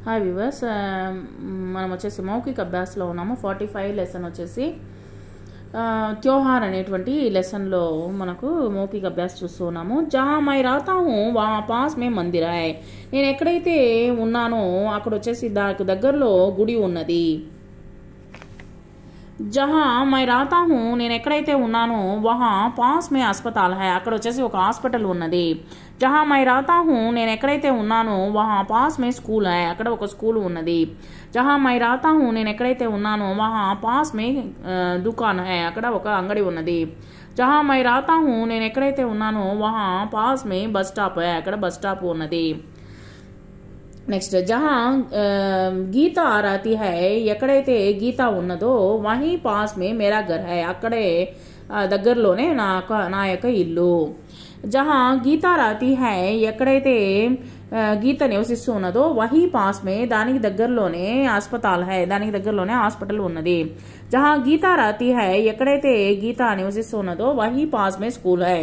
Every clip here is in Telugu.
హాయ్ వ్యూవర్స్, మనం వచ్చేసి మౌఖిక అభ్యాసంలో ఉన్నాము. 45 లెసన్ వచ్చేసి त्योहार అనేటువంటి లెసన్లో మనకు మౌఖిక అభ్యాసం చూస్తూ ఉన్నాము. జహా మై రాతా హూ వహా పాస్ మే మందిర్ హై. నేను ఎక్కడైతే ఉన్నానో అక్కడ వచ్చేసి దానికి దగ్గరలో గుడి ఉన్నది. జహా మై రాతా హూ నేను ఎక్కడైతే ఉన్నానో వహా పాస్ మే అస్పతాల్ హై. అక్కడ వచ్చేసి ఒక హాస్పిటల్ ఉన్నది. జహా మై రాతా హూ నేను ఎక్కడైతే ఉన్నానో వహా పాస్ మే స్కూల్ హై. అక్కడ ఒక స్కూల్ ఉన్నది. జహా మై రాతా హూ నేను ఎక్కడైతే ఉన్నానో వహా పాస్ మే దుకాన్ హై. అక్కడ ఒక అంగడి ఉన్నది. జహా మై రాతా హూ నేను ఎక్కడైతే ఉన్నానో వహా పాస్ మే బస్ స్టాప్ హై. అక్కడ బస్ స్టాప్ ఉన్నది. నెక్స్ట్ జహా గీత ఆరాతి హై. ఎక్కడైతే గీత ఉన్నదో వహీ పాస్ మే మేరా ఘర్ హై. అక్కడే దగ్గరలోనే నా యొక్క ఇల్లు. జహా గీత రాతి హై. ఎక్కడైతే గీత నివసిస్తూ ఉన్నదో వహీ పాస్ మే దానికి దగ్గరలోనే అస్పతాల్ హై. దానికి దగ్గరలోనే హాస్పిటల్ ఉన్నది. జహా గీత రాతి హై. ఎక్కడైతే గీత నివసిస్తూ ఉన్నదో వహీ పాస్ మే స్కూల్ హై.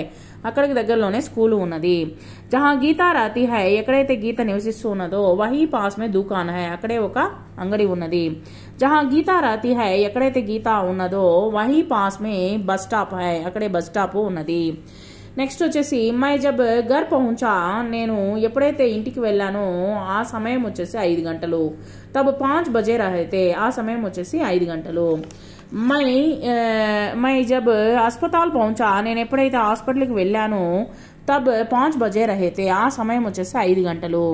అక్కడికి దగ్గరలోనే స్కూల్ ఉన్నది. జహా గీత రాతి హై. ఎక్కడైతే గీత నివసిస్తూ ఉన్నదో వహీ పాస్ మే దుకాన్ హై. అక్కడే ఒక అంగడి ఉన్నది. జహా గీత రాతి హై. ఎక్కడైతే గీత ఉన్నదో వహీ పాస్ మే బస్ స్టాప్ హై. అక్కడే బస్ స్టాప్ ఉన్నది. నెక్స్ట్ వచ్చేసి మై జబ్ ఘర్ పహుంచా. నేను ఎప్పుడైతే ఇంటికి వెళ్ళానో ఆ సమయం వచ్చేసి 5 గంటలు. తబ్ 5 బజే రహతే. ఆ సమయం వచ్చేసి 5 గంటలు. మై జబ్ అస్పతాల్ పహుంచా. నేను ఎప్పుడైతే హాస్పిటల్కి వెళ్ళానో తబ్ 5 బజే రహతే. ఆ సమయం వచ్చేసి 5 గంటలు.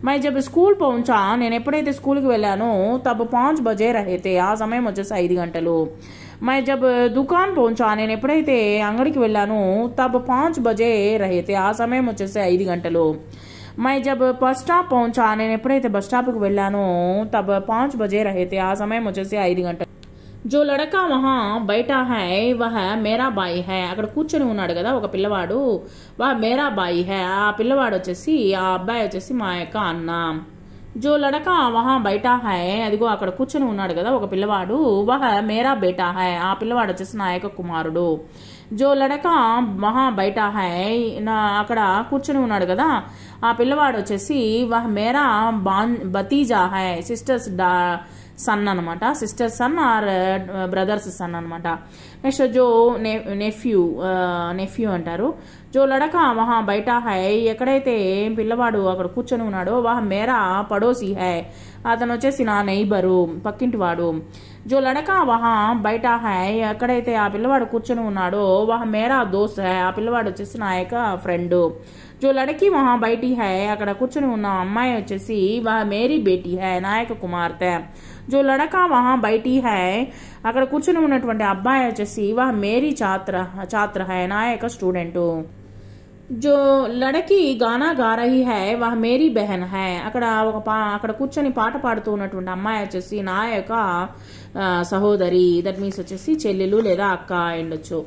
మై జబ్ స్కూల్ పహుంచా. నేను ఎప్పుడైతే స్కూల్కి వెళ్ళానో తబ్ 5 బజే రహతే. ఆ సమయం వచ్చేసి 5 గంటలు. మై జబ్ దుకాన్ పహుంచా. నేను ఎప్పుడైతే అంగడికి వెళ్ళానో తబ్ 5 బజే రహతే. ఆ సమయం వచ్చేసి 5 గంటలు. మై జబ్ బస్ స్టాప్ పహుంచా. నేను ఎప్పుడైతే బస్ స్టాప్కి వెళ్ళానో తబ్ 5 బజే రహతే. ఆ సమయం వచ్చేసి 5 గంటలు. జో లడకా వహా బైఠా హై వహ మేరా బాయి హై. అక్కడ కూర్చొని ఉన్నాడు కదా ఒక పిల్లవాడు, వహ మేరా బాయి హై. ఆ పిల్లవాడు వచ్చేసి ఆ అబ్బాయి వచ్చేసి మా యొక్క అన్న. జో లడకా వహా బైఠా హై. అదిగో అక్కడ కూర్చొని ఉన్నాడు కదా ఒక పిల్లవాడు, వహ మేరా బేటా హై. ఆ పిల్లవాడు వచ్చేసి నా యొక్క కుమారుడు. జో లడకా వహా బైఠా హై. అక్కడ కూర్చొని ఉన్నాడు కదా ఆ పిల్లవాడు వచ్చేసి వహ మేరా భతీజా హై. సిస్టర్స్ సన్ అనమాట. Sister son or brother's son అనమాట. నెక్స్ట్ జో నెఫ్యూ అంటారు. జో లడకా వహా బైఠా హై. ఎక్కడైతే పిల్లవాడు అక్కడ కూర్చొని ఉన్నాడో వహ మేరా పడోసి హై. అతను వచ్చేసి నా నైబరు, పక్కింటి వాడు. జో లడకా వహా బైఠా హై. ఎక్కడైతే ఆ పిల్లవాడు కూర్చొని ఉన్నాడో వహ మేరా దోస్త్ హై. ఆ పిల్లవాడు వచ్చేసి నా యొక్క ఫ్రెండ్. జో లడకి వహా బైఠీ హై. అక్కడ కూర్చొని ఉన్న అమ్మాయి వచ్చేసి వహ మేరీ బేటీ హై. నా యొక్క కుమార్తె. జో లడకా వహా బైఠీ హై. అక్కడ కూర్చొని ఉన్నటువంటి అబ్బాయి వచ్చేసి వహ మేరీ ఛాత్ర హై. నా యొక్క స్టూడెంట్. జో లడకి గానా గా రహీ హై వహ మేరీ బెహన్ హై. అక్కడ కూర్చొని పాట పాడుతూ ఉన్నటువంటి అమ్మాయి వచ్చేసి నా యొక్క సహోదరి. దట్ మీన్స్ వచ్చేసి చెల్లెలు లేదా అక్క ఉండొచ్చు.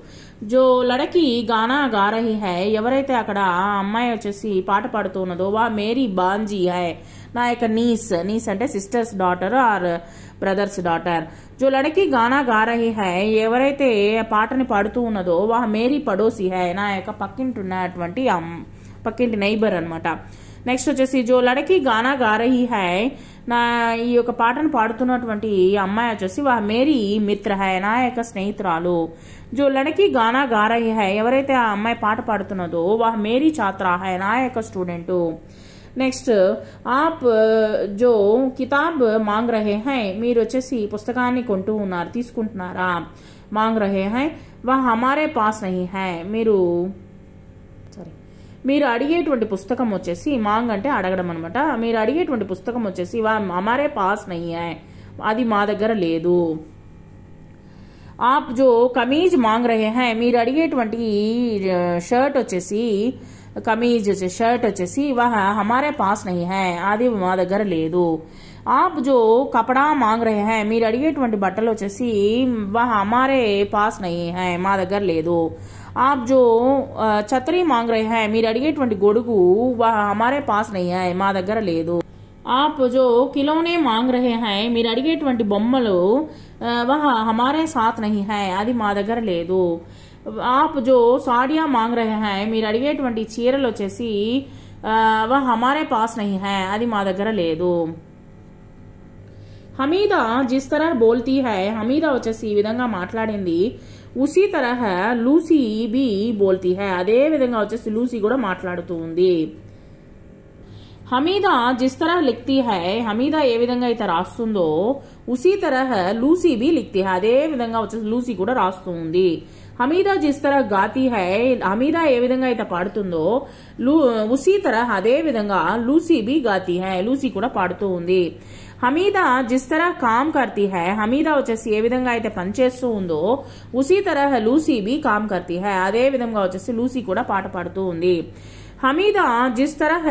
జో లడకి గానా గా రహీ హై. ఎవరైతే అక్కడ అమ్మాయి వచ్చేసి పాట పాడుతూ ఉన్నదో వా మేరీ బాంజీ హై. నా యొక్క నీస్ అంటే sister's daughter or brother's daughter. జో లడకి గానా గా రహీ హై. ఎవరైతే పాటని పాడుతూ ఉన్నదో వా మేరీ పడోసి హై. నా యొక్క పక్కింటి ఉన్నటువంటి పక్కింటి నైబర్ అనమాట. నెక్స్ట్ వచ్చేసి జో లడకి గానా గా రహీ హై. ఈ యొక్క పాటను పాడుతున్నటువంటి అమ్మాయి వచ్చేసి వా మేరీ మిత్ర హై. నా యొక్క స్నేహితురాలు. జో లడకి గానా గా రహీ హై. ఎవరైతే ఆ అమ్మాయి పాట పాడుతున్నదో వా మేరీ ఛాత్ర హై. నా యొక్క స్టూడెంట్. నెక్స్ట్ ఆప్ జో కితాబ్ మాంగ్ రహే హై. మీరు వచ్చేసి పుస్తకాన్ని కొంటూ ఉన్నారు, తీసుకుంటున్నారా. మాంగ్ రహే హై వా హమారే పాస్ నహీ హై. మీరు అడిగేటువంటి పుస్తకం వచ్చేసి మాంగ్ అంటే అడగడం అనమాట. మీరు అడిగేటువంటి పుస్తకం వచ్చేసి వా హమారే పాస్ నహీ హై. అది మా దగ్గర లేదు. ఆప్ జో కమీజ్ మాంగ్ రహే హై. మీరు అడిగేటువంటి షర్ట్ వచ్చేసి కమీజ్ షర్ట్ వచ్చేసి వహ హమారే పాస్ నహీ హై. అది మా దగ్గర లేదు. ఆప్ జో కపడా మాంగ్ రహే హై. మీరు అడిగేటువంటి బట్టలు వచ్చేసి వహ హమారే పాస్ నహీ హై. మా దగ్గర లేదు. ఆప్ జో ఛత్రీ మాంగ్ రహే హై. మీరు అడిగేటువంటి గొడుగు వహ హమారే పాస్ నహీ హై. మా దగ్గర లేదు. ఆప్ జో కిలోనే మాంగ్ రహే హై. మీరు అడిగేటువంటి బొమ్మలు వహ హమారే సాత్ నహీ హై. అది మా దగ్గర లేదు. ఆప్ జో సాడియా మాంగ్ రహే హై. మీరు అడిగేటువంటి చీరలు వచ్చేసి వహ హమారే పాస్ నహీ హై. అది మా దగ్గర లేదు. హమీదా జిస్ తరహ బోల్తీ హై, హమీదా వచ్చేసి ఈ విధంగా మాట్లాడింది. ఉసీ తరహ లూసీ బి బోల్తీ హై, అదే విధంగా వచ్చేసి లూసీ కూడా మాట్లాడుతూ ఉంది. హమీదా జిస్ తరహ లిఖ్తీ హై, హమీదా ఏ విధంగా అయితే రాస్తుందో ఉసీ తరహ లూసీ బి లిఖ్తీ హై, అదే విధంగా వచ్చేసి లూసీ కూడా రాస్తూ ఉంది. హమీదా జిస్ తరహ గాతీ హై, హమీదా ఏ విధంగా అయితే పాడుతుందో ఉసీ తరహ అదే విధంగా లూసీ బి గాతీ హై, లూసీ కూడా పాడుతూ ఉంది. హమీదా జిస్ తరహ కామ్ కర్తీ హై, హమీదా వచ్చేసి ఏ విధంగా అయితే పనిచేస్తూ ఉందో ఉసీ తరహ లూసీ బి కామ్ కర్తీ హై, అదే విధంగా వచ్చేసి లూసీ కూడా పాట పాడుతూ ఉంది. హమీదా జిస్ తరహ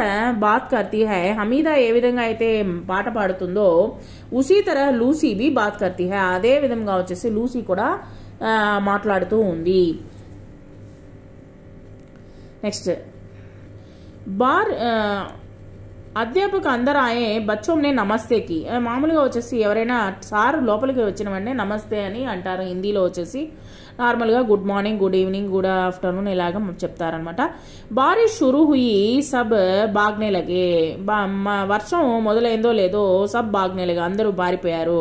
బాత్ కర్తీ హై, హమీదా ఏ విధంగా అయితే పాట పాడుతుందో ఉసీ తరహ లూసీ బి బాత్ కర్తీ హై, అదే విధంగా వచ్చేసి లూసీ కూడా మాట్లాడుతూ ఉంది. నెక్స్ట్ బార్ అధ్యాపక అందరూ ఆయే బచ్చోంనే నమస్తేకి, మామూలుగా వచ్చేసి ఎవరైనా సార్ లోపలికి వచ్చిన వెంటనే నమస్తే అని అంటారు. హిందీలో వచ్చేసి నార్మల్గా good morning, good evening, good afternoon ఇలాగా చెప్తారనమాట. బారిష్ షురూ హుయి సబ్ బాగ్నే లగే, వర్షం మొదలైందో లేదో సబ్ బాగ్నే లగే, అందరూ బారిపోయారు.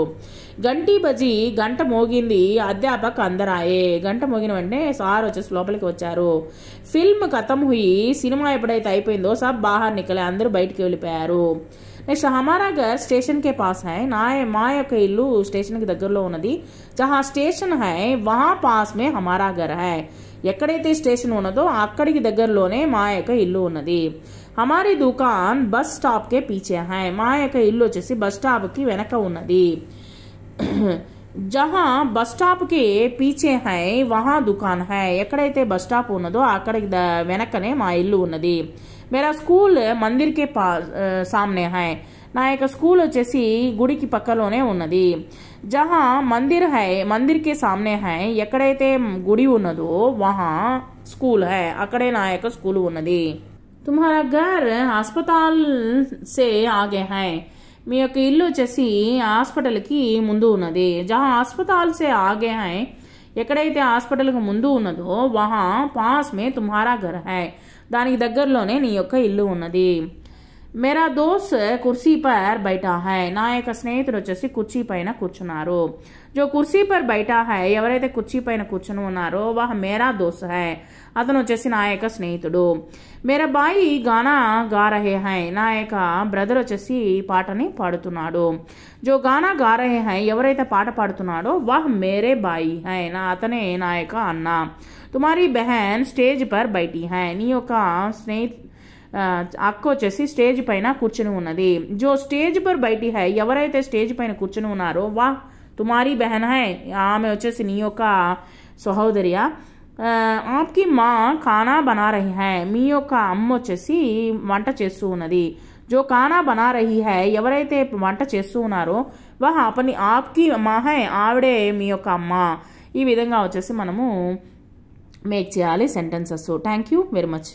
గంటీ బజి, గంట మోగింది. అధ్యాపక్ అందరాయే, గంట మోగిన వెంటనే సార్ వచ్చేసి లోపలికి వచ్చారు. ఫిల్మ్ ఖతం హుయి, సినిమా ఎప్పుడైతే అయిపోయిందో సబ్ బాహర్ నికలే, అందరూ బయటికి వెళ్ళిపోయారు. నెక్స్ట్ హమారా ఘర్ స్టేషన్ కే పాస్ హై, మా యొక్క ఇల్లు స్టేషన్ కి దగ్గరలో ఉన్నది. జహా స్టేషన్ హై వహా పాస్ మే హమారా ఘర్ హై, ఎక్కడైతే స్టేషన్ ఉన్నదో అక్కడికి దగ్గరలోనే మా యొక్క ఇల్లు ఉన్నది. హమారీ దుకాన్ బస్ స్టాప్ కే పీచే హై, మా యొక్క ఇల్లు వచ్చేసి బస్ స్టాప్ కి వెనక ఉన్నది. జహా బస్ స్టాప్ కి పీచే హై వహా దుకాన్ హై, ఎక్కడైతే బస్ స్టాప్ ఉన్నదో అక్కడికి వెనకనే మా ఇల్లు ఉన్నది. మేరా స్కూల్ మందిర్ కే సామ్నే హై, నా యొక్క స్కూల్ వచ్చేసి గుడికి పక్కలోనే ఉన్నది. జహా మందిర్ హై మందిర్ కే సామ్నే హై, ఎక్కడైతే గుడి ఉన్నదో వహా స్కూల్ హై, అక్కడే నా యొక్క స్కూల్ ఉన్నది. తుమ్హారా ఘర్ హాస్పిటల్ సే ఆగే హై, మీ యొక్క ఇల్లు వచ్చేసి హాస్పిటల్కి ముందు ఉన్నది. జహా హాస్పిటల్ సే ఆగే హై, ఎక్కడైతే హాస్పిటల్కి ముందు ఉన్నదో వహా పాస్ మే తుమ్హారా ఘర్ హై, దానికి దగ్గరలోనే నీ యొక్క ఇల్లు ఉన్నది. మేరా దోస్త్ కుర్సీ పర్ బైఠా హై, నా యొక్క స్నేహితుడు వచ్చేసి కుర్చీ పైన కూర్చున్నారు. జో కుర్సీ పర్ బైఠా హై, ఎవరైతే కుర్చీ పైన కూర్చుని ఉన్నారో వాహ మేరా దోస్త్ హై, అతను వచ్చేసి నా యొక్క స్నేహితుడు. మేరా బాయి గానా గా రహే హై, నా యొక్క బ్రదర్ వచ్చేసి పాటని పాడుతున్నాడు. జో గానా గా రహే హై, ఎవరైతే పాట పాడుతున్నాడో వాహ్ మేరే బాయి హై, అతనే నా యొక్క అన్న. తుమారీ బెహన్ స్టేజ్ పర్ బైఠీ హై, నీ యొక్క అక్క వచ్చేసి స్టేజ్ పైన కూర్చుని ఉన్నది. జో స్టేజ్ పర్ బైఠీ హై, ఎవరైతే స్టేజ్ పైన కూర్చుని ఉన్నారో వాహ్ తుమారీ బెహన్ హై, ఆమె వచ్చేసి నీ యొక్క సహోదరియా. ఆప్కి మా ఖానా బనా రహీ హై, మీ యొక్క అమ్మ వచ్చేసి వంట చేస్తూ ఉన్నది. జో ఖానా బనా రహీ హై, ఎవరైతే వంట చేస్తూ ఉన్నారో వాహ్ ఆప్కి మా హై, ఆవిడే మీ యొక్క అమ్మ. ఈ విధంగా వచ్చేసి మనము మేక్ చేయాలి sentences. Thank you very much.